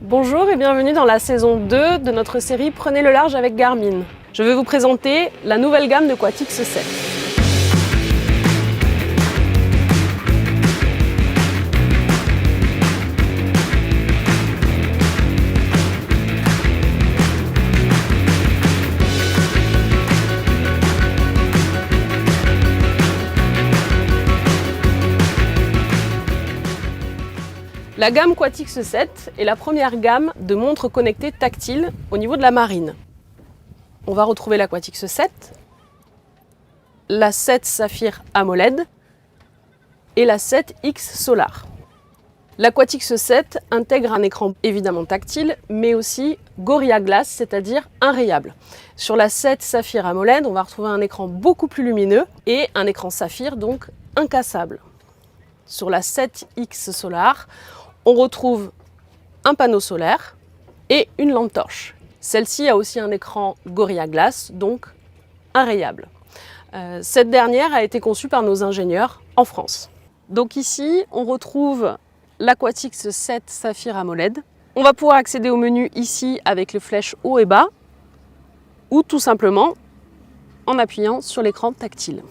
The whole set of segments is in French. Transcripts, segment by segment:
Bonjour et bienvenue dans la saison 2 de notre série Prenez le large avec Garmin. Je vais vous présenter la nouvelle gamme de Quatix 7. La gamme Quatix 7 est la première gamme de montres connectées tactiles au niveau de la marine. On va retrouver la Quatix 7, la 7 Saphir AMOLED et la 7X Solar. La Quatix 7 intègre un écran évidemment tactile, mais aussi Gorilla Glass, c'est-à-dire inrayable. Sur la 7 Saphir AMOLED, on va retrouver un écran beaucoup plus lumineux et un écran saphir, donc incassable. Sur la 7X Solar, on retrouve un panneau solaire et une lampe torche. Celle-ci a aussi un écran Gorilla Glass, donc inrayable. Cette dernière a été conçue par nos ingénieurs en France. Donc ici, on retrouve la Quatix 7 Saphir AMOLED. On va pouvoir accéder au menu ici avec les flèches haut et bas ou tout simplement en appuyant sur l'écran tactile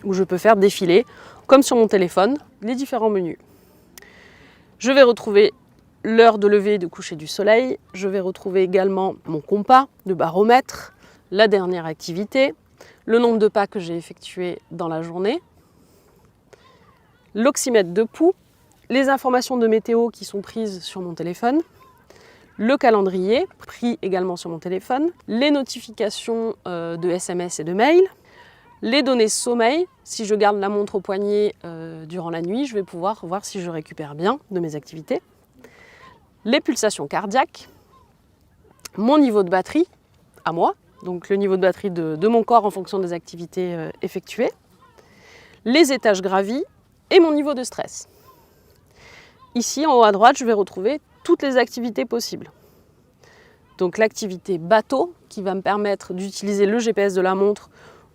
où je peux faire défiler, comme sur mon téléphone, les différents menus. Je vais retrouver l'heure de lever et de coucher du soleil. Je vais retrouver également mon compas, le baromètre, la dernière activité, le nombre de pas que j'ai effectués dans la journée, l'oxymètre de pouls, les informations de météo qui sont prises sur mon téléphone, le calendrier pris également sur mon téléphone, les notifications de SMS et de mail, les données sommeil. Si je garde la montre au poignet durant la nuit, je vais pouvoir voir si je récupère bien de mes activités. Les pulsations cardiaques, mon niveau de batterie à moi, donc le niveau de batterie de mon corps en fonction des activités effectuées, les étages gravis et mon niveau de stress. Ici, en haut à droite, je vais retrouver toutes les activités possibles. Donc l'activité bateau qui va me permettre d'utiliser le GPS de la montre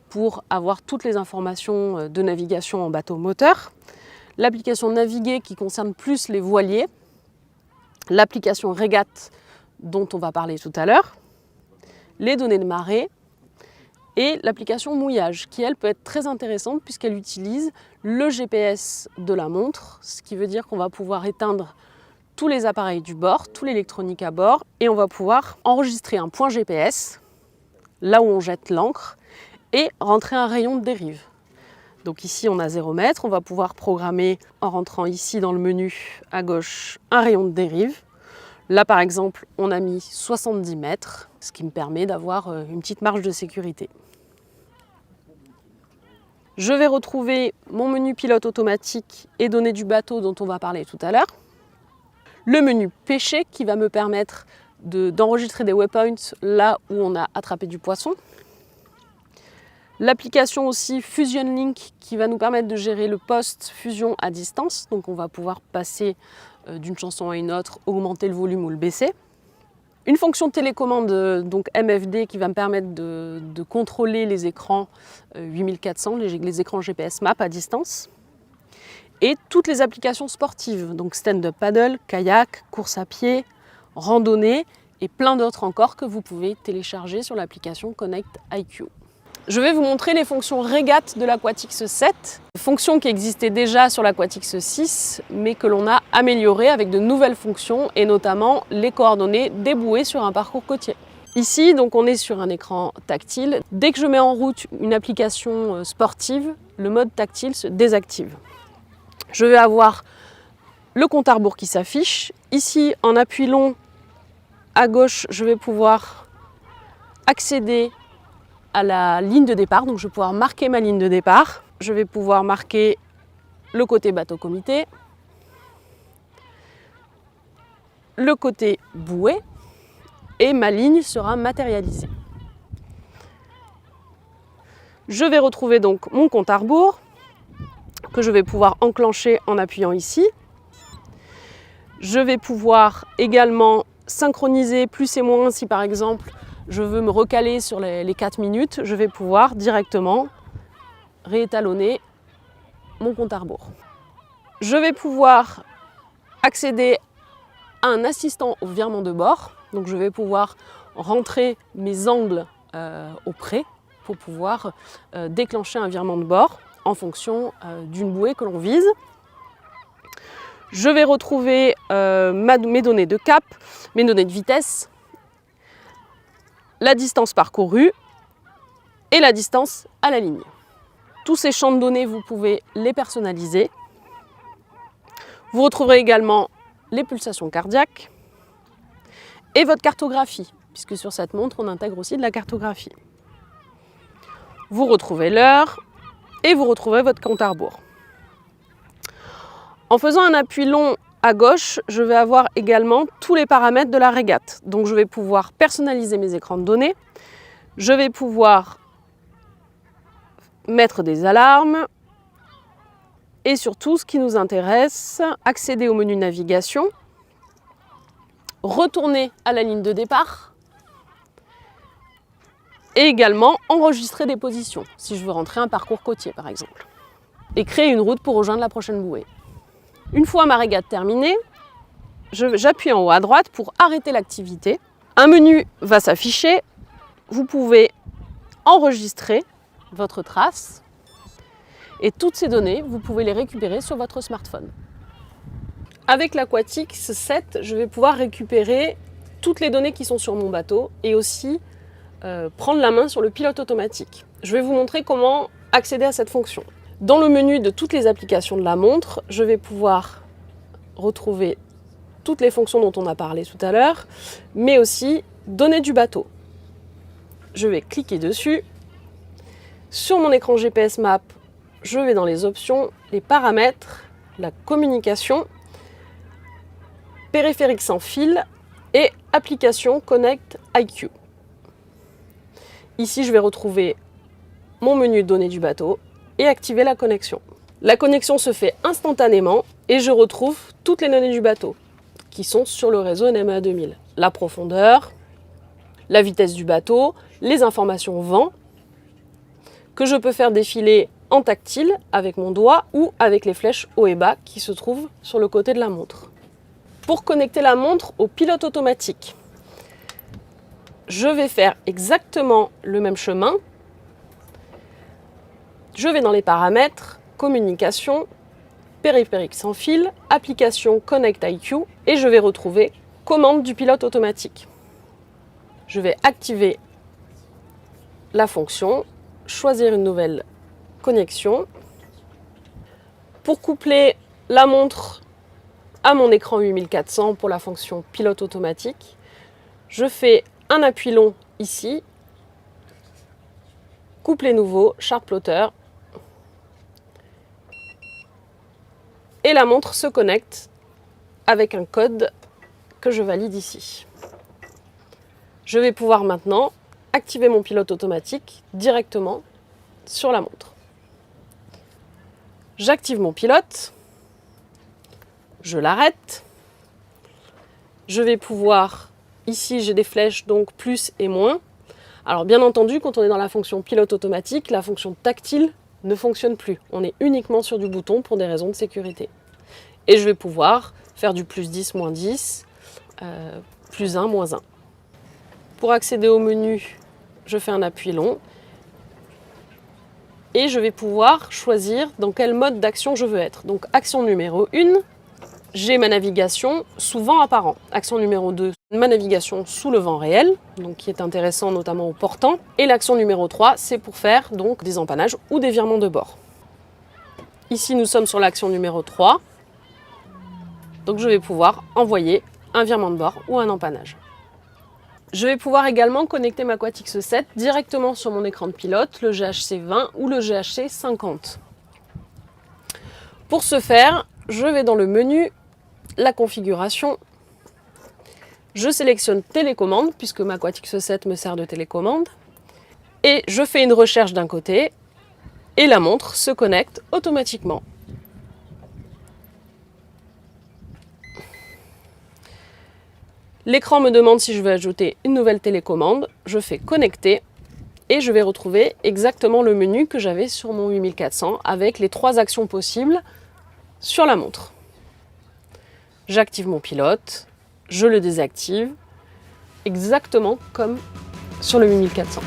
pour avoir toutes les informations de navigation en bateau moteur, l'application Naviguer qui concerne plus les voiliers, l'application Régate dont on va parler tout à l'heure, les données de marée et l'application Mouillage qui elle peut être très intéressante puisqu'elle utilise le GPS de la montre, ce qui veut dire qu'on va pouvoir éteindre tous les appareils du bord, toute l'électronique à bord et on va pouvoir enregistrer un point GPS là où on jette l'ancre et rentrer un rayon de dérive. Donc ici on a 0 mètre, on va pouvoir programmer en rentrant ici dans le menu à gauche un rayon de dérive. Là par exemple on a mis 70 mètres, ce qui me permet d'avoir une petite marge de sécurité. Je vais retrouver mon menu pilote automatique et données du bateau dont on va parler tout à l'heure. Le menu pêcher qui va me permettre d'enregistrer des waypoints là où on a attrapé du poisson. L'application aussi Fusion Link qui va nous permettre de gérer le post-fusion à distance. Donc on va pouvoir passer d'une chanson à une autre, augmenter le volume ou le baisser. Une fonction télécommande donc MFD qui va me permettre de contrôler les écrans 8400, les écrans GPS Map à distance. Et toutes les applications sportives, donc stand-up paddle, kayak, course à pied, randonnée et plein d'autres encore que vous pouvez télécharger sur l'application Connect IQ. Je vais vous montrer les fonctions Régate de la Quatix 7, fonctions qui existaient déjà sur la Quatix 6, mais que l'on a améliorées avec de nouvelles fonctions et notamment les coordonnées des bouées sur un parcours côtier. Ici, donc, on est sur un écran tactile. Dès que je mets en route une application sportive, le mode tactile se désactive. Je vais avoir le compte à rebours qui s'affiche. Ici, en appui long à gauche, je vais pouvoir accéder à la ligne de départ, donc je vais pouvoir marquer ma ligne de départ. Je vais pouvoir marquer le côté bateau-comité, le côté bouée et ma ligne sera matérialisée. Je vais retrouver donc mon compte à rebours que je vais pouvoir enclencher en appuyant ici. Je vais pouvoir également synchroniser plus et moins si par exemple je veux me recaler sur les 4 minutes, je vais pouvoir directement réétalonner mon compte à rebours. Je vais pouvoir accéder a un assistant au virement de bord. Donc je vais pouvoir rentrer mes angles au près pour pouvoir déclencher un virement de bord en fonction d'une bouée que l'on vise. Je vais retrouver mes données de cap, mes données de vitesse, la distance parcourue et la distance à la ligne. Tous ces champs de données, vous pouvez les personnaliser. Vous retrouverez également les pulsations cardiaques et votre cartographie, puisque sur cette montre, on intègre aussi de la cartographie. Vous retrouvez l'heure et vous retrouvez votre compte à rebours. En faisant un appui long à gauche, je vais avoir également tous les paramètres de la régate. Donc je vais pouvoir personnaliser mes écrans de données, je vais pouvoir mettre des alarmes et surtout, ce qui nous intéresse, accéder au menu navigation, retourner à la ligne de départ et également enregistrer des positions, si je veux rentrer un parcours côtier par exemple, et créer une route pour rejoindre la prochaine bouée. Une fois ma régate terminée, j'appuie en haut à droite pour arrêter l'activité. Un menu va s'afficher. Vous pouvez enregistrer votre trace et toutes ces données, vous pouvez les récupérer sur votre smartphone. Avec l'Aquatix 7, je vais pouvoir récupérer toutes les données qui sont sur mon bateau et aussi prendre la main sur le pilote automatique. Je vais vous montrer comment accéder à cette fonction. Dans le menu de toutes les applications de la montre, je vais pouvoir retrouver toutes les fonctions dont on a parlé tout à l'heure, mais aussi données du bateau. Je vais cliquer dessus. Sur mon écran GPS Map, je vais dans les options, les paramètres, la communication, périphérique sans fil et application Connect IQ. Ici, je vais retrouver mon menu données du bateau et activer la connexion. La connexion se fait instantanément et je retrouve toutes les données du bateau qui sont sur le réseau NMEA 2000. La profondeur, la vitesse du bateau, les informations vent que je peux faire défiler en tactile avec mon doigt ou avec les flèches haut et bas qui se trouvent sur le côté de la montre. Pour connecter la montre au pilote automatique, je vais faire exactement le même chemin. Je vais dans les paramètres, communication, périphérique sans fil, application Connect IQ et je vais retrouver commande du pilote automatique. Je vais activer la fonction, choisir une nouvelle connexion. Pour coupler la montre à mon écran 8400 pour la fonction pilote automatique, je fais un appui long ici, coupler nouveau, chart plotter, et la montre se connecte avec un code que je valide ici. Je vais pouvoir maintenant activer mon pilote automatique directement sur la montre. J'active mon pilote, je l'arrête. Je vais pouvoir, ici j'ai des flèches donc plus et moins. Alors bien entendu, quand on est dans la fonction pilote automatique, la fonction tactile ne fonctionne plus. On est uniquement sur du bouton pour des raisons de sécurité. Et je vais pouvoir faire du plus 10, moins 10, plus 1, moins 1. Pour accéder au menu, je fais un appui long. Et je vais pouvoir choisir dans quel mode d'action je veux être. Donc action numéro 1, j'ai ma navigation sous vent apparent. Action numéro 2, ma navigation sous le vent réel, donc qui est intéressant notamment au portant. Et l'action numéro 3, c'est pour faire donc des empannages ou des virements de bord. Ici, nous sommes sur l'action numéro 3. Donc je vais pouvoir envoyer un virement de bord ou un empannage. Je vais pouvoir également connecter ma Aquatix 7 directement sur mon écran de pilote, le GHC 20 ou le GHC 50. Pour ce faire, je vais dans le menu la configuration. Je sélectionne télécommande puisque ma Aquatix 7 me sert de télécommande. Et je fais une recherche d'un côté et la montre se connecte automatiquement. L'écran me demande si je veux ajouter une nouvelle télécommande. Je fais connecter et je vais retrouver exactement le menu que j'avais sur mon 8400 avec les 3 actions possibles sur la montre. J'active mon pilote, je le désactive, exactement comme sur le 8400.